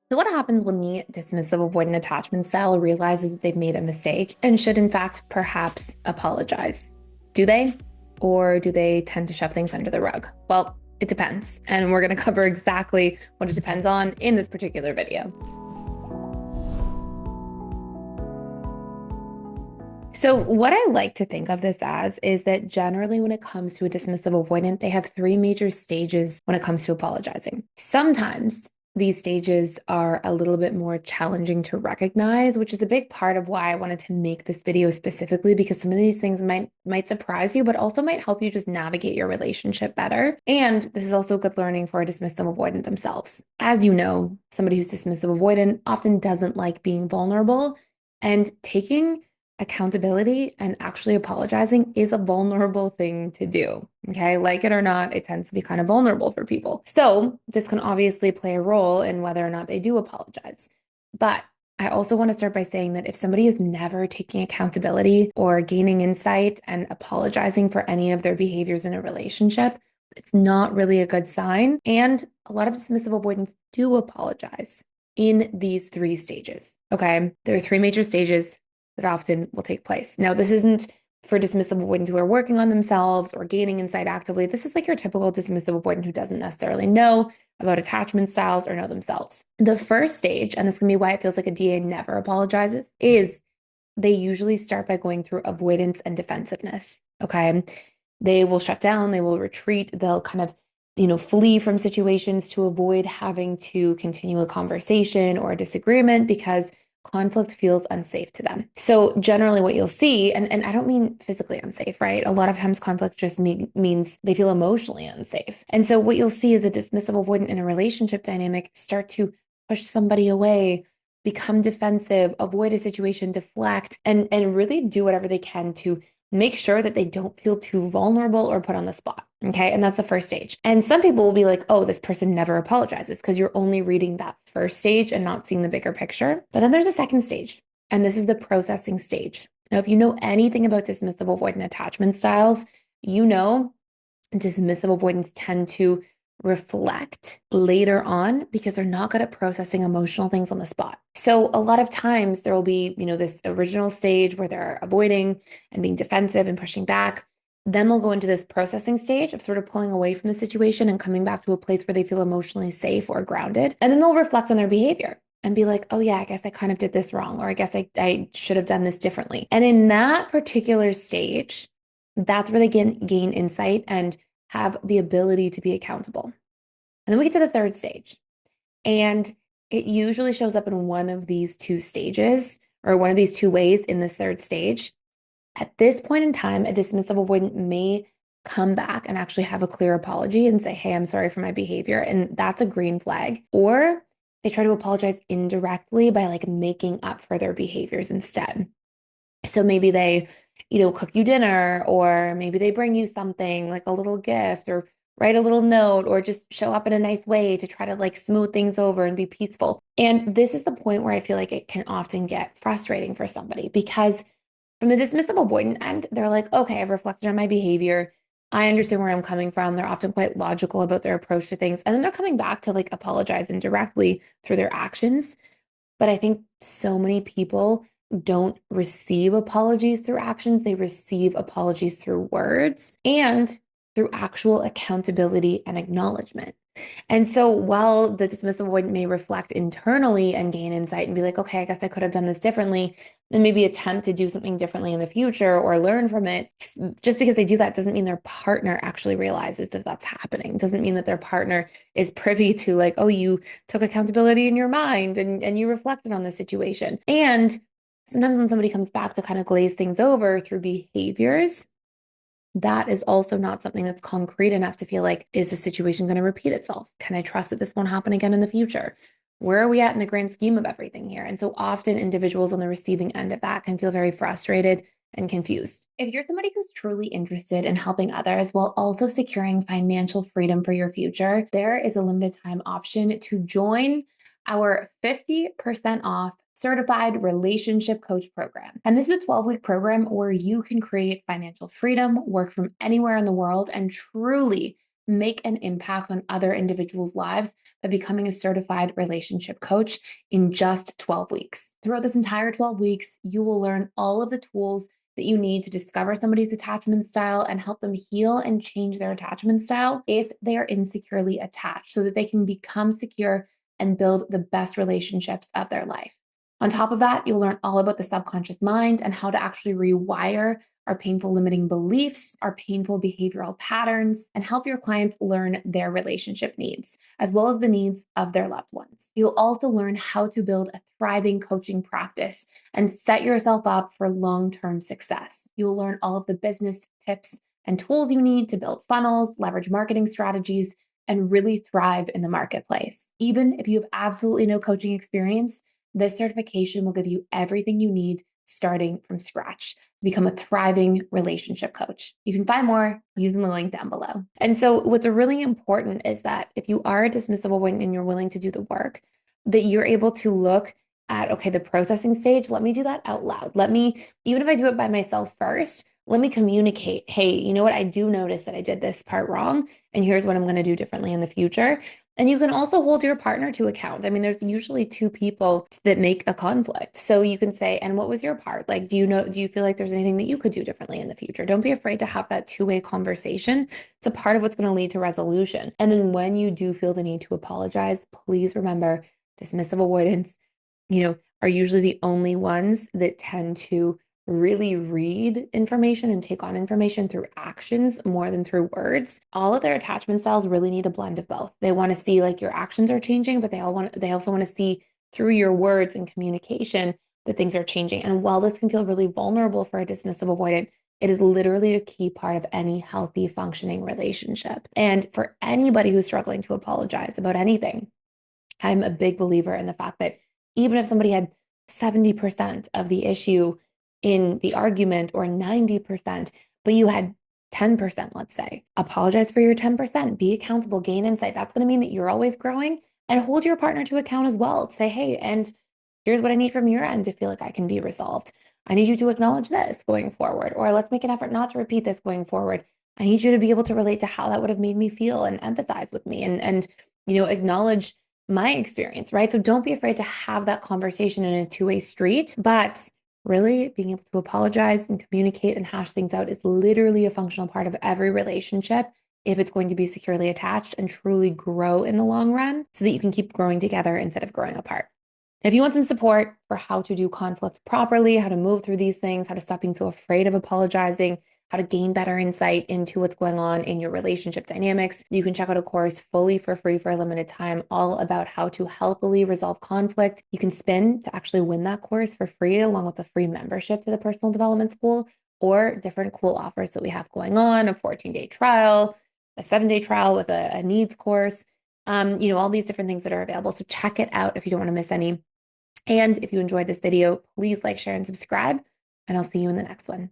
So what happens when the dismissive avoidant attachment style realizes that they've made a mistake and should in fact perhaps apologize? Do they? Or do they tend to shove things under the rug? Well, it depends. And we're going to cover exactly what it depends on in this particular video. So, what I like to think of this as is that generally, when it comes to a dismissive avoidant, they have three major stages when it comes to apologizing. Sometimes these stages are a little bit more challenging to recognize, which is a big part of why I wanted to make this video specifically, because some of these things might surprise you, but also might help you just navigate your relationship better. And this is also good learning for a dismissive avoidant themselves. As you know, somebody who's dismissive avoidant often doesn't like being vulnerable, and taking accountability and actually apologizing is a vulnerable thing to do. Okay. Like it or not, it tends to be kind of vulnerable for people. So this can obviously play a role in whether or not they do apologize. But I also want to start by saying that if somebody is never taking accountability or gaining insight and apologizing for any of their behaviors in a relationship, it's not really a good sign. And a lot of dismissive avoidants do apologize in these three stages. Okay. There are three major stages that often will take place. Now, this isn't for dismissive avoidants who are working on themselves or gaining insight actively. This is like your typical dismissive avoidant who doesn't necessarily know about attachment styles or know themselves. The first stage, and this can be why it feels like a DA never apologizes, is they usually start by going through avoidance and defensiveness. Okay. They will shut down, they will retreat, they'll kind of flee from situations to avoid having to continue a conversation or a disagreement because conflict feels unsafe to them. So generally what you'll see, and I don't mean physically unsafe, right? A lot of times conflict just means they feel emotionally unsafe. And so what you'll see is a dismissive avoidant in a relationship dynamic start to push somebody away, become defensive, avoid a situation, deflect, and really do whatever they can to make sure that they don't feel too vulnerable or put on the spot. Okay. And that's the first stage. And some people will be like, oh, this person never apologizes because you're only reading that first stage and not seeing the bigger picture. But then there's a second stage, and this is the processing stage. Now, if you know anything about dismissive avoidant attachment styles, you know dismissive avoidants tend to reflect later on because they're not good at processing emotional things on the spot. So a lot of times there will be, this original stage where they're avoiding and being defensive and pushing back. Then they'll go into this processing stage of sort of pulling away from the situation and coming back to a place where they feel emotionally safe or grounded. And then they'll reflect on their behavior and be like, oh yeah, I guess I kind of did this wrong, or I guess I should have done this differently. And in that particular stage, that's where they gain insight and have the ability to be accountable. And then we get to the third stage. And it usually shows up in one of these two stages or one of these two ways in this third stage. At this point in time, a dismissive avoidant may come back and actually have a clear apology and say, hey, I'm sorry for my behavior. And that's a green flag. Or they try to apologize indirectly by like making up for their behaviors instead. So maybe they, cook you dinner, or maybe they bring you something like a little gift or write a little note or just show up in a nice way to try to like smooth things over and be peaceful. And this is the point where I feel like it can often get frustrating for somebody because from the dismissive avoidant end, they're like, okay, I've reflected on my behavior. I understand where I'm coming from. They're often quite logical about their approach to things. And then they're coming back to like apologize indirectly through their actions. But I think so many people don't receive apologies through actions. They receive apologies through words and through actual accountability and acknowledgement. And so while the dismissive avoidant may reflect internally and gain insight and be like, okay, I guess I could have done this differently, and maybe attempt to do something differently in the future or learn from it, just because they do that doesn't mean their partner actually realizes that that's happening. Doesn't mean that their partner is privy to like, oh, you took accountability in your mind and you reflected on the situation. And sometimes when somebody comes back to kind of glaze things over through behaviors, that is also not something that's concrete enough to feel like, is the situation going to repeat itself? Can I trust that this won't happen again in the future? Where are we at in the grand scheme of everything here? And so often individuals on the receiving end of that can feel very frustrated and confused. If you're somebody who's truly interested in helping others while also securing financial freedom for your future, there is a limited time option to join our 50% off certified relationship coach program. And this is a 12-week program where you can create financial freedom, work from anywhere in the world, and truly make an impact on other individuals' lives by becoming a certified relationship coach in just 12 weeks. Throughout this entire 12 weeks, you will learn all of the tools that you need to discover somebody's attachment style and help them heal and change their attachment style if they are insecurely attached so that they can become secure and build the best relationships of their life. On top of that, you'll learn all about the subconscious mind and how to actually rewire our painful limiting beliefs, our painful behavioral patterns, and help your clients learn their relationship needs, as well as the needs of their loved ones. You'll also learn how to build a thriving coaching practice and set yourself up for long-term success. You'll learn all of the business tips and tools you need to build funnels, leverage marketing strategies, and really thrive in the marketplace. Even if you have absolutely no coaching experience, this certification will give you everything you need starting from scratch to become a thriving relationship coach. You can find more using the link down below. And so what's really important is that if you are a dismissive avoidant and you're willing to do the work, that you're able to look at, okay, the processing stage, let me do that out loud. Let me, even if I do it by myself first, let me communicate, hey, you know what? I do notice that I did this part wrong, and here's what I'm going to do differently in the future. And you can also hold your partner to account. I mean, there's usually two people that make a conflict. So you can say, and what was your part? Like, do you feel like there's anything that you could do differently in the future? Don't be afraid to have that two-way conversation. It's a part of what's going to lead to resolution. And then when you do feel the need to apologize, please remember dismissive avoidants, are usually the only ones that tend to really read information and take on information through actions more than through words. All of their attachment styles really need a blend of both. They want to see like your actions are changing, but they also want to see through your words and communication that things are changing. And while this can feel really vulnerable for a dismissive avoidant, it is literally a key part of any healthy functioning relationship. And for anybody who's struggling to apologize about anything, I'm a big believer in the fact that even if somebody had 70% of the issue in the argument or 90%, but you had 10%, let's say, apologize for your 10%, be accountable, gain insight. That's going to mean that you're always growing, and hold your partner to account as well. Say, hey, and here's what I need from your end to feel like I can be resolved. I need you to acknowledge this going forward, or let's make an effort not to repeat this going forward. I need you to be able to relate to how that would have made me feel and empathize with me and acknowledge my experience, right? So don't be afraid to have that conversation in a two-way street, but really being able to apologize and communicate and hash things out is literally a functional part of every relationship if it's going to be securely attached and truly grow in the long run so that you can keep growing together instead of growing apart. If you want some support for how to do conflict properly, how to move through these things, how to stop being so afraid of apologizing, how to gain better insight into what's going on in your relationship dynamics, you can check out a course fully for free for a limited time, all about how to healthily resolve conflict. You can spin to actually win that course for free, along with a free membership to the Personal Development School, or different cool offers that we have going on, a 14-day trial, a 7-day trial with a needs course, all these different things that are available. So check it out if you don't want to miss any. And if you enjoyed this video, please like, share, and subscribe, and I'll see you in the next one.